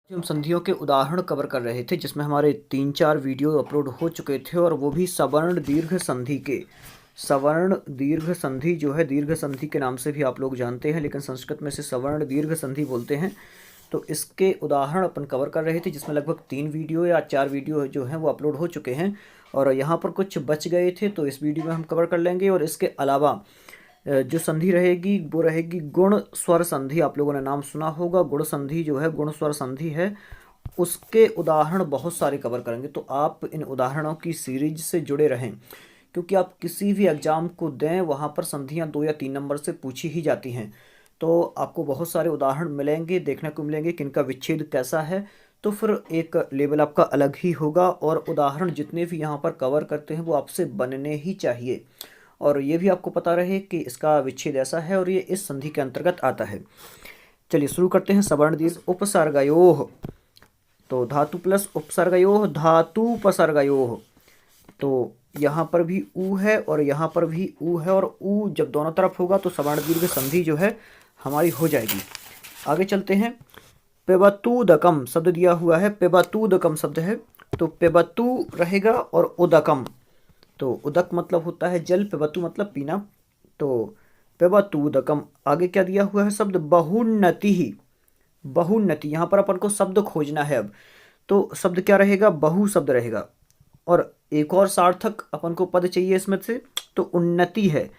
हम संधियों के उदाहरण कवर कर रहे थे जिसमें हमारे 3-4 वीडियो अपलोड हो चुके थे और वो भी सवर्ण दीर्घ संधि के। सवर्ण दीर्घ संधि जो है दीर्घ संधि के नाम से भी आप लोग जानते हैं, लेकिन संस्कृत में से सवर्ण दीर्घ संधि बोलते हैं। तो इसके उदाहरण अपन कवर कर रहे थे जिसमें लगभग 3 वीडियो या 4 वीडियो जो हैं वो अपलोड हो चुके हैं और यहाँ पर कुछ बच गए थे, तो इस वीडियो में हम कवर कर लेंगे। और इसके अलावा जो संधि रहेगी वो रहेगी गुण स्वर संधि। आप लोगों ने नाम सुना होगा, गुण संधि जो है गुण स्वर संधि है, उसके उदाहरण बहुत सारे कवर करेंगे। तो आप इन उदाहरणों की सीरीज से जुड़े रहें, क्योंकि आप किसी भी एग्जाम को दें वहाँ पर संधियाँ 2 या 3 नंबर से पूछी ही जाती हैं। तो आपको बहुत सारे उदाहरण मिलेंगे, देखने को मिलेंगे कि इनका विच्छेद कैसा है, तो फिर एक लेवल आपका अलग ही होगा। और उदाहरण जितने भी यहाँ पर कवर करते हैं वो आपसे बनने ही चाहिए, और ये भी आपको पता रहे कि इसका विच्छेद ऐसा है और ये इस संधि के अंतर्गत आता है। चलिए शुरू करते हैं। सवर्ण दीर्घ उपसर्गयोः, तो धातु प्लस उपसर्गयोः धातुपसर्गयोः। तो यहाँ पर भी ऊ है और यहाँ पर भी ऊ है, और ऊ जब दोनों तरफ होगा तो सवर्ण दीर्घ संधि जो है हमारी हो जाएगी। आगे चलते हैं। पिबतूदकम शब्द दिया हुआ है, पिबतूदकम शब्द है, तो पिबतू रहेगा और उदकम, तो उदक मतलब होता है जल, पिबतु मतलब पीना, तो पिबतूदकम। आगे क्या दिया हुआ है शब्द, बहुन्नति ही, बहुन्नति। यहाँ पर अपन को शब्द खोजना है अब, तो शब्द क्या रहेगा, बहु शब्द रहेगा। और एक और सार्थक अपन को पद चाहिए इसमें से, तो उन्नति है,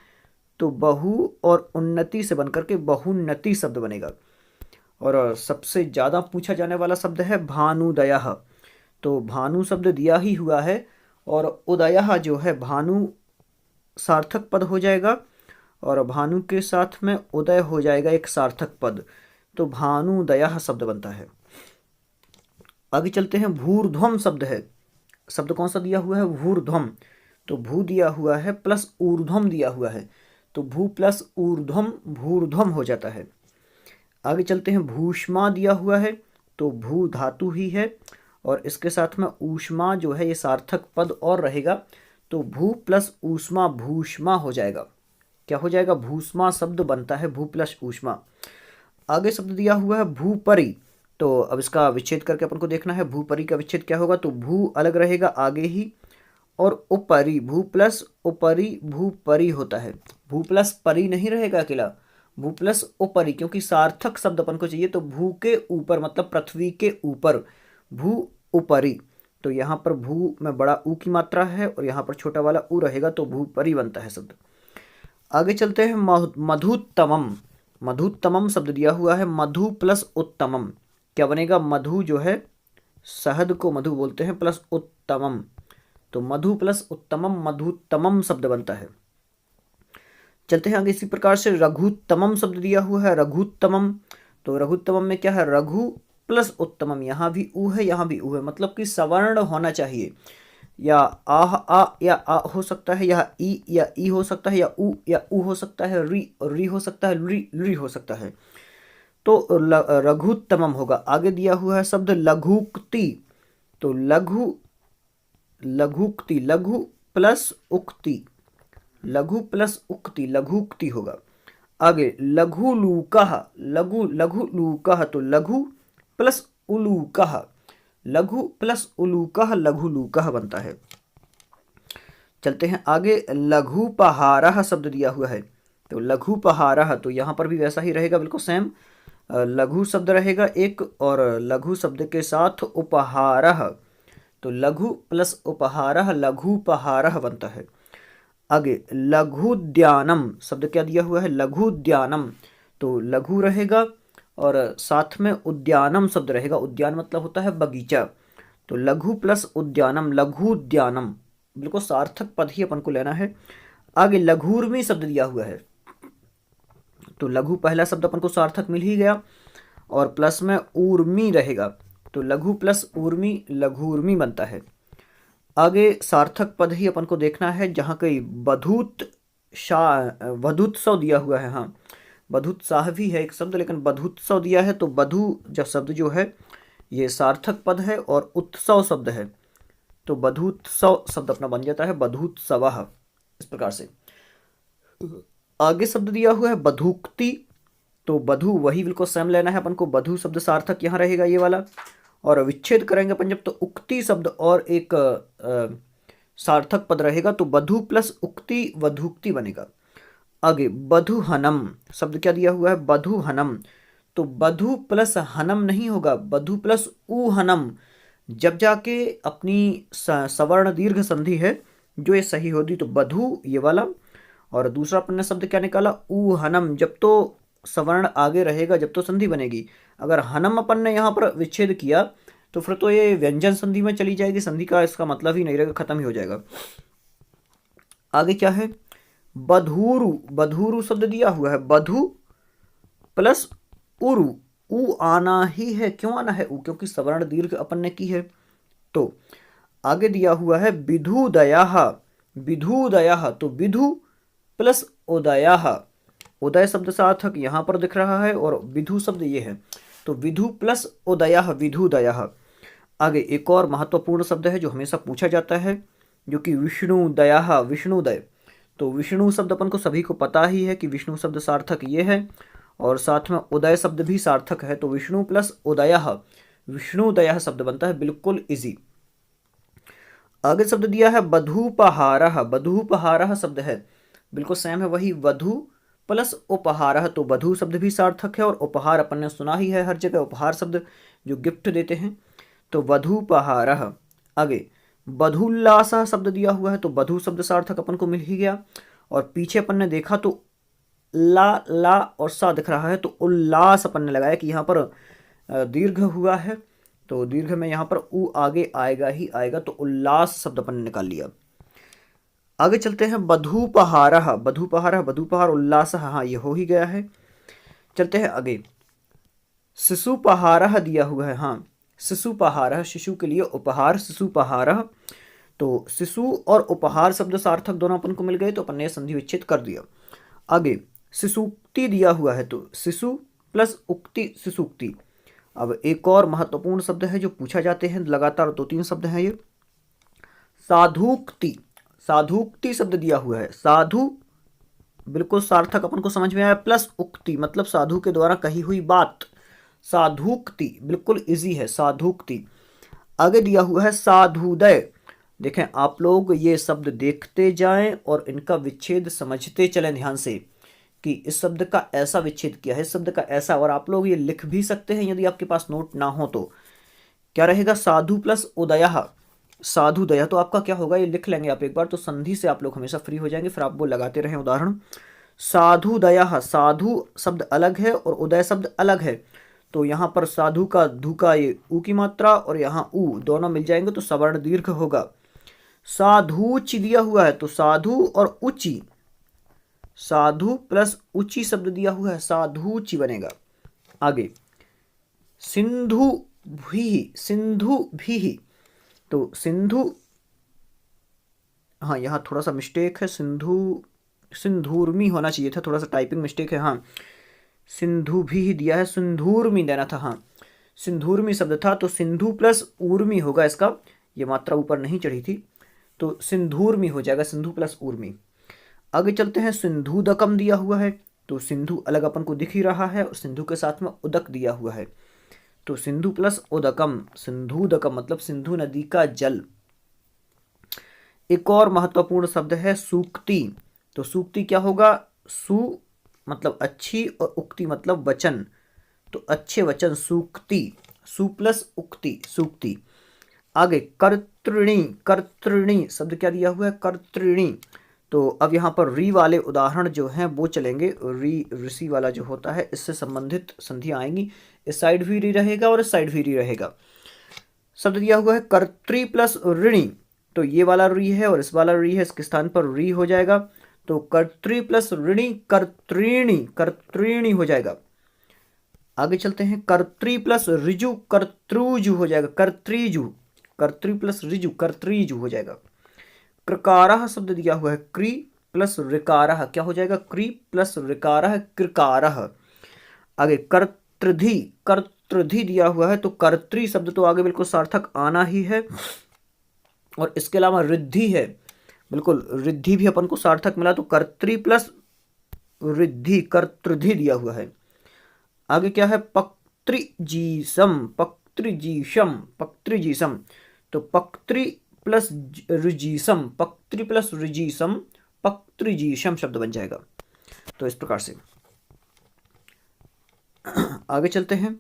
तो बहु और उन्नति से बनकर के बहुन्नति शब्द बनेगा। और सबसे ज़्यादा पूछा जाने वाला शब्द है भानुदयः, तो भानु शब्द दिया ही हुआ है और उदयः जो है भानु सार्थक पद हो जाएगा, और भानु के साथ में उदय हो जाएगा एक सार्थक पद, तो भानुदयः शब्द बनता है। आगे चलते हैं। भूर्ध्वम शब्द है, शब्द कौन सा दिया हुआ है, भूर्ध्वम, तो भू दिया हुआ है प्लस ऊर्ध्वम दिया हुआ है, तो भू प्लस ऊर्ध्वम भूर्ध्वम हो जाता है। आगे चलते हैं। भूष्मा दिया हुआ है, तो भू धातु ही है और इसके साथ में ऊष्मा जो है ये सार्थक पद और रहेगा, तो भू प्लस ऊष्मा भूष्मा हो जाएगा। क्या हो जाएगा, भूष्मा शब्द बनता है, भू प्लस ऊष्मा। आगे शब्द दिया हुआ है भूपरि, तो अब इसका विच्छेद करके अपन को देखना है। भूपरि का विच्छेद क्या होगा, तो भू अलग रहेगा आगे ही, और उपरि, भू प्लस उपरि भूपरि होता है। भू प्लस परि नहीं रहेगा अकेला, भू प्लस उपरि, क्योंकि सार्थक शब्द अपन को चाहिए, तो भू के ऊपर मतलब पृथ्वी के ऊपर, भू उपरि। तो यहाँ पर भू में बड़ा ऊ की मात्रा है और यहाँ पर छोटा वाला ऊ रहेगा, तो भूपरि बनता है शब्द। आगे चलते हैं। मधुत्तमम, मधुत्तमम शब्द दिया हुआ है, मधु प्लस उत्तमम, क्या बनेगा, मधु जो है शहद को मधु बोलते हैं प्लस उत्तमम, तो मधु प्लस उत्तमम मधुत्तमम शब्द बनता है। चलते हैं आगे। इसी प्रकार से रघुत्तमम शब्द दिया हुआ है, रघुत्तमम, तो रघुत्तमम में क्या है, रघु प्लस उत्तमम, यहाँ भी ऊ है यहाँ भी ऊ है, मतलब कि सवर्ण होना चाहिए, या आह आ या आ हो सकता है, या ई हो सकता है, या ऊ हो सकता है, री हो सकता है, री हो सकता है, तो रघुत्तमम होगा। आगे दिया हुआ है शब्द लघुक्ति, तो लघुक्ति, लघु प्लस उक्ति, लघु प्लस उक्ति लघुक्ति होगा। आगे लघुलूकः, लघुलूकः, तो लघु प्लस उलूकः, लघु प्लस उलूकः लघुलूकः बनता है। चलते हैं आगे। लघुपहारः शब्द दिया हुआ है, तो लघुपहारः, तो यहाँ पर भी वैसा ही रहेगा, बिल्कुल सेम, लघु शब्द रहेगा एक और लघु शब्द के साथ उपहारः, तो लघु प्लस उपहारः लघुपहारः बनता है। आगे लघुद्यानम शब्द क्या दिया हुआ है, लघुद्यानम, तो लघु रहेगा और साथ में उद्यानम शब्द रहेगा, उद्यान मतलब होता है बगीचा, तो लघु प्लस उद्यानम लघुद्यानम, बिल्कुल सार्थक पद ही अपन को लेना है। आगे लघुर्मी शब्द दिया हुआ है, तो लघु पहला शब्द अपन को सार्थक मिल ही गया और प्लस में ऊर्मी रहेगा, तो लघु प्लस ऊर्मी लघुर्मी बनता है। आगे सार्थक पद ही अपन को देखना है, जहाँ कई बधुत्सव दिया हुआ है, हाँ बधुत्साह भी है एक शब्द, लेकिन बधुत्सव दिया है, तो बधु जब शब्द जो है ये सार्थक पद है और उत्सव शब्द है, तो बधुत्सव शब्द अपना बन जाता है बधुत्सवः, इस प्रकार से। आगे शब्द दिया हुआ है बधुक्ति, तो बधु वही बिल्कुल सेम लेना है अपन को, बधु शब्द सार्थक यहाँ रहेगा ये वाला, और विच्छेद करेंगे अपन जब, तो उक्ति शब्द और एक सार्थक पद रहेगा, तो बधु प्लस उक्ति वधूक्ति बनेगा। आगे बधुहनम शब्द क्या दिया हुआ है, बधुहनम, तो बधु प्लस हनम नहीं होगा, बधु प्लस ऊहनम, जब जाके अपनी सवर्ण दीर्घ संधि है जो ये सही होगी, तो बधु ये वाला, और दूसरा अपन ने शब्द क्या निकाला, ऊहनम, जब तो सवर्ण आगे रहेगा जब तो संधि बनेगी। अगर हनम अपन ने यहाँ पर विच्छेद किया तो फिर तो ये व्यंजन संधि में चली जाएगी, संधि का इसका मतलब ही नहीं रहेगा, खत्म ही हो जाएगा। आगे क्या है, बधूरु, बधूरु शब्द दिया हुआ है, बधु प्लस उरु, उ आना ही है, क्यों आना है उ, क्योंकि सवर्ण दीर्घ अपन ने की है। तो आगे दिया हुआ है विधुदयः, विधुदयः, तो विधु प्लस उदयः, उदय शब्द सार्थक यहाँ पर दिख रहा है और विधु शब्द ये है, तो विधु प्लस उदयः, विधुदयः। आगे एक और महत्वपूर्ण शब्द है जो हमेशा पूछा जाता है, जो कि विष्णुदयः, विष्णुदय, तो विष्णु शब्द अपन को सभी को पता ही है कि विष्णु शब्द सार्थक ये है, और साथ में उदय शब्द भी सार्थक है, तो विष्णु प्लस उदयः, विष्णुदयः शब्द बनता है, बिल्कुल इजी। आगे शब्द दिया है बधूपहारः, बधूपहारः शब्द है, बिल्कुल सेम है वही, वधु प्लस उपहारः, तो वधु शब्द भी सार्थक है, और उपहार अपन ने सुना ही है हर जगह, उपहार शब्द जो गिफ्ट देते हैं, तो वधूपहारः। आगे बधुल्लासः शब्द दिया हुआ है, तो बधु शब्द सार्थक अपन को मिल ही गया, और पीछे अपन ने देखा तो ला और सा दिख रहा है, तो उल्लास अपन ने लगाया कि यहाँ पर दीर्घ हुआ है, तो दीर्घ में यहाँ पर उ आगे आएगा ही आएगा, तो उल्लास शब्द अपन ने निकाल लिया। आगे चलते हैं बधूपहारः, बधूपहारः, बधूपहार उल्लासः, हाँ ये हो ही गया है। चलते हैं आगे, शिशुपहारः दिया हुआ है, हाँ शिशुपहारः, शिशु के लिए उपहार, शिशुपहारः, तो शिशु और उपहार शब्द सार्थक दोनों अपन को मिल गए, तो अपन ने संधि विच्छेद कर दिया। आगे शिशुक्ति दिया हुआ है, तो शिशु प्लस उक्ति, शिशुक्ति। अब एक और महत्वपूर्ण शब्द है जो पूछा जाते हैं लगातार, 2-3 शब्द हैं ये, साधुक्ति, साधुक्ति शब्द दिया हुआ है, साधु बिल्कुल सार्थक अपन को समझ में आया, प्लस उक्ति मतलब साधु के द्वारा कही हुई बात, साधुक्ति बिल्कुल इजी है, साधुक्ति। आगे दिया हुआ है साधुदय, देखें आप लोग ये शब्द देखते जाएं और इनका विच्छेद समझते चलें ध्यान से, कि इस शब्द का ऐसा विच्छेद किया है, इस शब्द का ऐसा, और आप लोग ये लिख भी सकते हैं यदि आपके पास नोट ना हो तो। क्या रहेगा, साधु प्लस उदयः, साधुदय, तो आपका क्या होगा, ये लिख लेंगे आप एक बार, तो संधि से आप लोग हमेशा फ्री हो जाएंगे, फिर आप वो लगाते रहें उदाहरण। साधुदयः, साधु शब्द अलग है और उदय शब्द अलग है, तो यहाँ पर साधु का धु का ये ऊ की मात्रा और यहाँ ऊ दोनों मिल जाएंगे, तो सवर्ण दीर्घ होगा। साधुची दिया हुआ है, तो साधु और उची, साधु प्लस उची शब्द दिया हुआ है, साधुची बनेगा। आगे सिंधु भी, सिंधु भी, तो सिंधु, हाँ यहाँ थोड़ा सा मिस्टेक है, सिंधु सिंधूर्मी होना चाहिए था, थोड़ा सा टाइपिंग मिस्टेक है, हाँ सिंधु भी दिया है, सिंधूर्मी देना था, हाँ सिंधूर्मी शब्द था, तो सिंधु प्लस ऊर्मी होगा इसका, ये मात्रा ऊपर नहीं चढ़ी थी, तो सिंधूर्मी हो जाएगा, सिंधु प्लस ऊर्मी। आगे चलते हैं, सिंधुदकम दिया हुआ है, तो सिंधु अलग अपन को दिख ही रहा है, और सिंधु के साथ में उदक दिया हुआ है, तो सिंधु प्लस उदकम, सिंधुदकम मतलब सिंधु नदी का जल। एक और महत्वपूर्ण शब्द है सूक्ति, तो सूक्ति क्या होगा, सु मतलब अच्छी और उक्ति मतलब वचन, तो अच्छे वचन, सूक्ति, सु प्लस उक्ति, सूक्ति। आगे कर्तृणी, कर्तृणी शब्द क्या दिया हुआ है, कर्तृणी, तो अब यहाँ पर री वाले उदाहरण जो हैं वो चलेंगे, री ऋषि वाला जो होता है इससे संबंधित संधियाँ आएंगी, इस साइड भी री रहेगा और इस साइड भी री रहेगा। शब्द दिया हुआ है कर्तृ प्लस ऋणी, तो ये वाला री है और इस वाला री है, इसके स्थान पर री हो जाएगा, तो कर्तृ प्लस ऋणी कर्तृणी, कर्तृणी हो जाएगा। आगे चलते हैं, कर्तृ प्लस ऋजु कर्तृजु हो जाएगा, कर्तृजु, कर्तृ प्लस ऋजु कर्तृजु हो जाएगा। कृकारः शब्द दिया हुआ है, क्री प्लस ऋकारः, क्या हो जाएगा, क्री प्लस ऋकारः, कृकारः। आगे कर्तृधि, कर्तृधि दिया हुआ है, तो कर्तृ शब्द तो आगे बिल्कुल सार्थक आना ही है, और इसके अलावा रिद्धि है, बिल्कुल रिद्धि भी अपन को सार्थक मिला, तो कर्तृ प्लस रिद्धि, कर्तृधि दिया हुआ है। आगे क्या है, पक्तृजीसम, पक्त्रिजीशम, पक्त्रिजीशम। तो पक्त्रि प्लस ऋजीसम, पक्त्रि प्लस ऋजीसम, पक्त्रिजीशम शब्द बन जाएगा। तो इस प्रकार से आगे चलते हैं।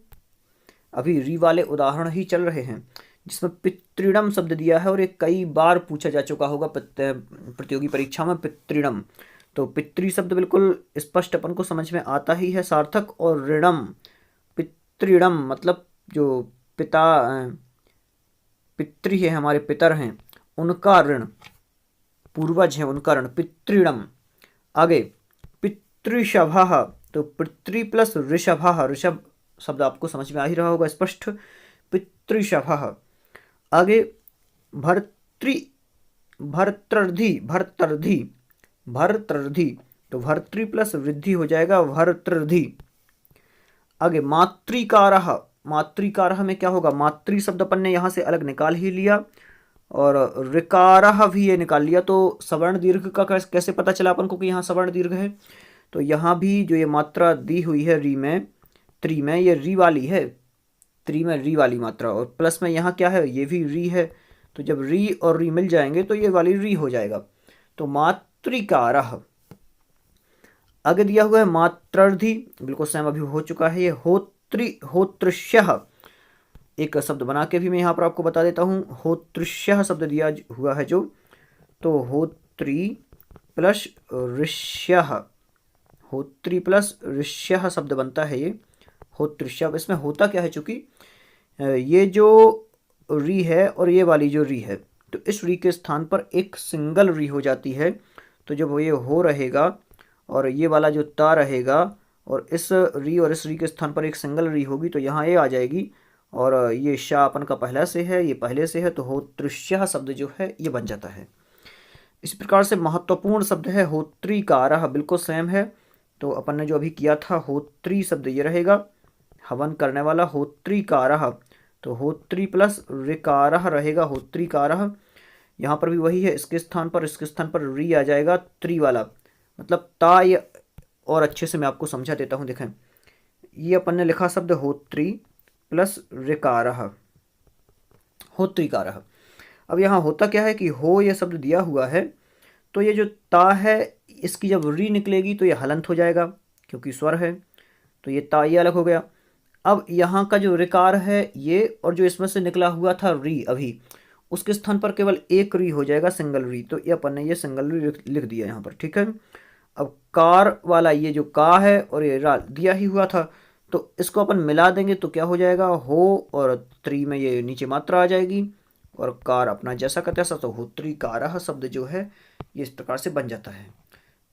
अभी री वाले उदाहरण ही चल रहे हैं जिसमें पितृणम शब्द दिया है और ये कई बार पूछा जा चुका होगा प्रतियोगी परीक्षा में, पितृणम। तो पितृ शब्द बिल्कुल स्पष्ट अपन को समझ में आता ही है, सार्थक। और ऋणम, पितृणम मतलब जो पिता पितृ है, हमारे पितर हैं, उनका ऋण, पूर्वज है उनका ऋण, पितृणम। आगे पितृषभः, तो पितृ प्लस ऋषभः, ऋषभ शब्द आपको समझ में आ ही रहा होगा स्पष्ट, पितृषभः। आगे भर्तृ, भर्तृधि, भर्तृधि, भर्तृधि, तो भर्तृ प्लस वृद्धि हो जाएगा भर्तृधि। आगे मातृकारः, मातृकारः में क्या होगा, मातृ शब्द अपन ने यहाँ से अलग निकाल ही लिया और ऋकारः भी ये निकाल लिया। तो सवर्ण दीर्घ का कैसे पता चला अपन को कि यहाँ सवर्ण दीर्घ है, तो यहाँ भी जो ये मात्रा दी हुई है री में, त्रि में, ये री वाली है, त्रि में री वाली मात्रा, और प्लस में यहाँ क्या है, ये भी री है। तो जब री और री मिल जाएंगे तो ये वाली री हो जाएगा। तो मातृकारः। आगे दिया हुआ है मात्रर्धि, बिल्कुल सेम अभी हो चुका है ये, होत्री, होतृष्यः। एक शब्द बना के भी मैं यहाँ पर आपको बता देता हूँ, होतृष्यः शब्द दिया हुआ है जो, तो होत्री प्लस ऋष्यः, होत्री प्लस ऋष्यः शब्द बनता है ये, होतृष्य। इसमें होता क्या है, चूंकि ये जो री है और ये वाली जो री है, तो इस री के स्थान पर एक सिंगल री हो जाती है। तो जब ये हो रहेगा और ये वाला जो ता रहेगा और इस री और इस री के स्थान पर एक सिंगल री होगी, तो यहाँ ये आ जाएगी और ये शाह अपन का पहला से है, ये पहले से है, तो होतृष्य शब्द जो है ये बन जाता है। इस प्रकार से महत्वपूर्ण शब्द है होत्रीकारः, बिल्कुल सेम है। तो अपन ने जो अभी किया था, होत्री शब्द ये रहेगा, हवन करने वाला, होत्रीकारः। तो होत्री प्लस ऋकारः रहेगा, होत्रीकारः। यहाँ पर भी वही है, इसके स्थान पर री आ जाएगा, त्रि वाला, मतलब ता। ये और अच्छे से मैं आपको समझा देता हूँ। देखें, ये अपन ने लिखा शब्द होत्री प्लस ऋकारः, होत्रीकारः। अब यहाँ होता क्या है कि हो ये शब्द दिया हुआ है, तो ये जो ता है इसकी जब री निकलेगी तो ये हलंत हो जाएगा क्योंकि स्वर है, तो ये ता ये अलग हो गया। अब यहाँ का जो ऋकार है ये, और जो इसमें से निकला हुआ था री अभी, उसके स्थान पर केवल एक री हो जाएगा, सिंगल री। तो ये अपन ने ये सिंगल री लिख दिया यहाँ पर, ठीक है। अब कार वाला ये जो का है और ये रा दिया ही हुआ था, तो इसको अपन मिला देंगे तो क्या हो जाएगा, हो और त्रि में ये नीचे मात्रा आ जाएगी और कार अपना जैसा का तैसा, तो होत्रीकारः शब्द जो है ये इस प्रकार से बन जाता है।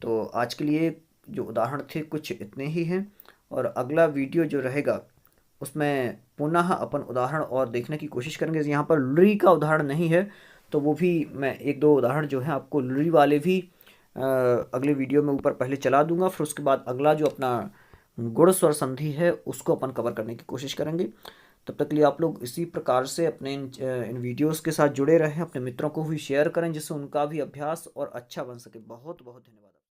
तो आज के लिए जो उदाहरण थे कुछ इतने ही हैं, और अगला वीडियो जो रहेगा उसमें पुनः अपन उदाहरण और देखने की कोशिश करेंगे। यहाँ पर लृ का उदाहरण नहीं है, तो वो भी मैं एक दो उदाहरण जो है आपको लृ वाले भी अगले वीडियो में वीडियो में पहले चला दूंगा, फिर उसके बाद अगला जो अपना गुण स्वर संधि है उसको अपन कवर करने की कोशिश करेंगे। तब तक के लिए आप लोग इसी प्रकार से अपने इन वीडियोस के साथ जुड़े रहें, अपने मित्रों को भी शेयर करें जिससे उनका भी अभ्यास और अच्छा बन सके। बहुत बहुत धन्यवाद।